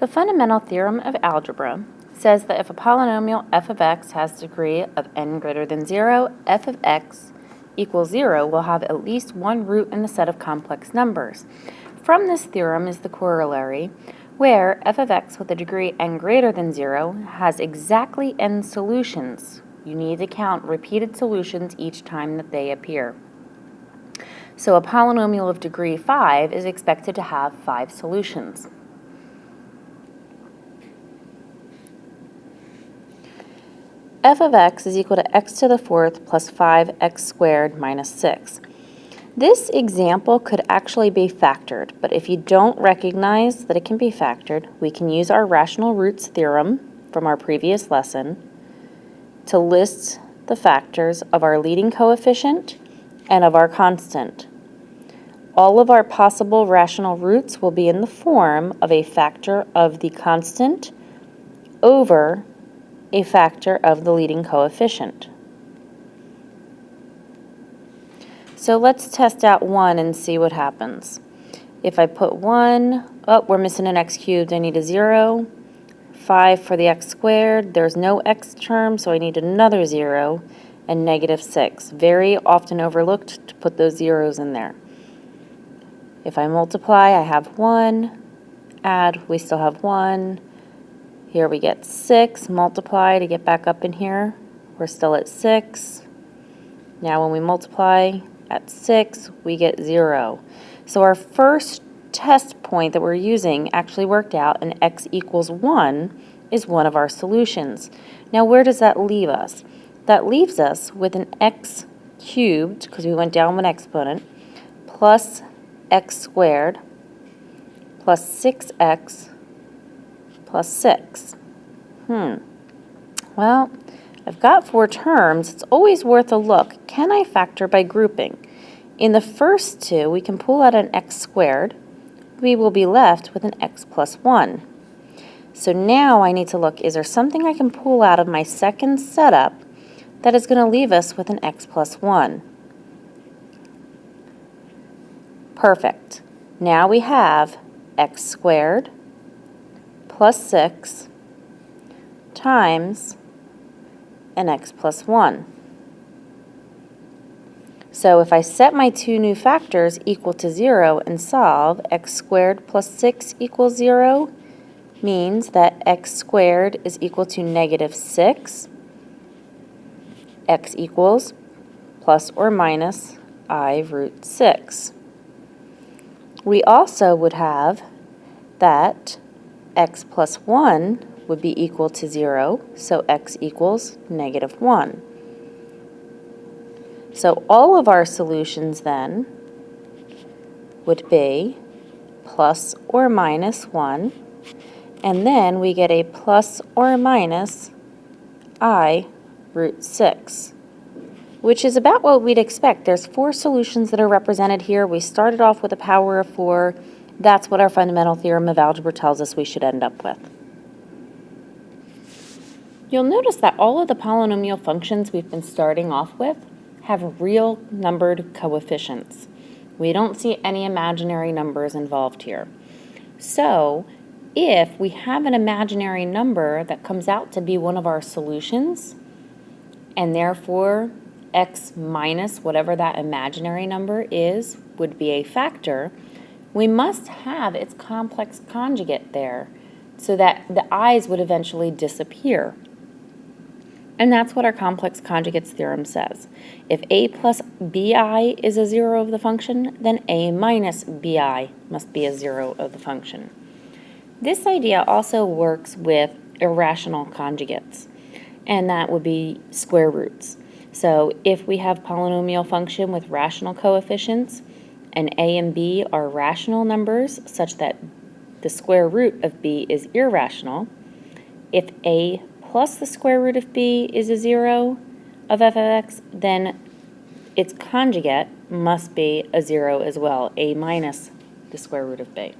The fundamental theorem of algebra says that if a polynomial f of x has a degree of n greater than 0, f of x equals 0 will have at least one root in the set of complex numbers. From this theorem is the corollary, where f of x with a degree n greater than 0 has exactly n solutions. You need to count repeated solutions each time that they appear. So a polynomial of degree 5 is expected to have 5 solutions. F of x is equal to x to the fourth plus 5x squared minus 6. This example could actually be factored, but if you don't recognize that it can be factored, we can use our rational roots theorem from our previous lesson to list the factors of our leading coefficient and of our constant. All of our possible rational roots will be in the form of a factor of the constant over a factor of the leading coefficient. So let's test out 1 and see what happens. If I put 1, oh, we're missing an x cubed, I need a 0. 5 for the x squared, there's no x term, so I need another 0, and negative 6. Very often overlooked to put those zeros in there. If I multiply, I have 1, add, we still have 1. Here we get 6, multiply to get back up in here. We're still at 6. Now when we multiply at 6, we get 0. So our first test point that we're using actually worked out, and x equals 1 is one of our solutions. Now where does that leave us? That leaves us with an x cubed, because we went down one exponent, plus x squared, plus 6x, plus 6. Well, I've got 4 terms. It's always worth a look. Can I factor by grouping? In the first two, we can pull out an x squared. We will be left with an x plus 1. So now I need to look, is there something I can pull out of my second setup that is going to leave us with an x plus 1? Perfect. Now we have x squared plus 6 times an x plus 1. So if I set my two new factors equal to 0 and solve, x squared plus 6 equals 0 means that x squared is equal to negative 6. X equals plus or minus I root 6. We also would have that x plus 1 would be equal to 0, so x equals negative 1. So all of our solutions then would be plus or minus 1, and then we get a plus or minus I root 6, which is about what we'd expect. There's 4 solutions that are represented here. We started off with a power of 4. That's what our fundamental theorem of algebra tells us we should end up with. You'll notice that all of the polynomial functions we've been starting off with have real numbered coefficients. We don't see any imaginary numbers involved here. So if we have an imaginary number that comes out to be one of our solutions, and therefore x minus whatever that imaginary number is would be a factor, we must have its complex conjugate there so that the i's would eventually disappear. And that's what our complex conjugates theorem says. If a plus bi is a 0 of the function, then a minus bi must be a 0 of the function. This idea also works with irrational conjugates, and that would be square roots. So if we have polynomial function with rational coefficients, and a and b are rational numbers such that the square root of b is irrational, if a plus the square root of b is a 0 of f of x, then its conjugate must be a 0 as well, a minus the square root of b.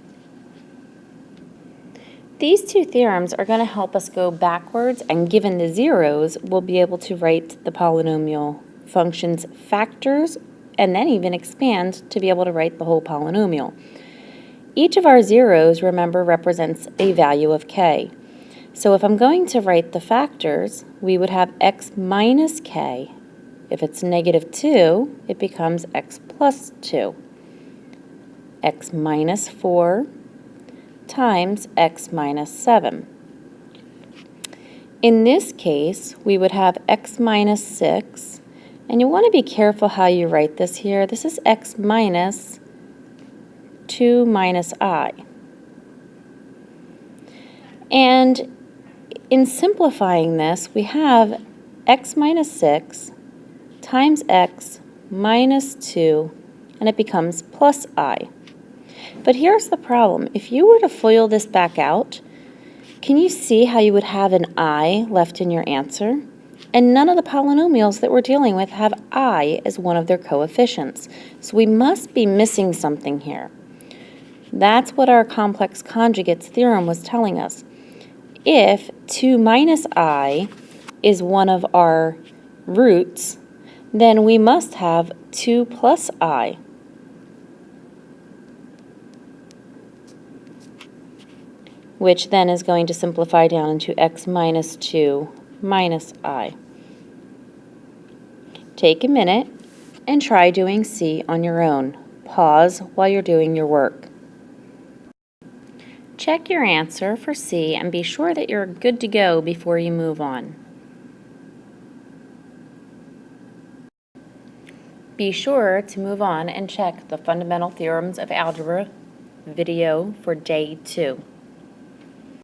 These two theorems are going to help us go backwards, and given the zeros, we'll be able to write the polynomial function's factors and then even expand to be able to write the whole polynomial. Each of our zeros, remember, represents a value of k. So if I'm going to write the factors, we would have x minus k. If it's negative 2, it becomes x plus 2. X minus 4 times x minus 7. In this case, we would have x minus 6, and you want to be careful how you write this here. This is x minus 2 minus I. And in simplifying this, we have x minus 6 times x minus 2, and it becomes plus I. But here's the problem. If you were to FOIL this back out, can you see how you would have an I left in your answer? And none of the polynomials that we're dealing with have I as one of their coefficients. So we must be missing something here. That's what our complex conjugates theorem was telling us. If 2 minus I is one of our roots, then we must have 2 plus I. Which then is going to simplify down into x minus 2 minus I. Take a minute and try doing C on your own. Pause while you're doing your work. Check your answer for C and be sure that you're good to go before you move on. Be sure to move on and check the Fundamental Theorems of Algebra video for day 2.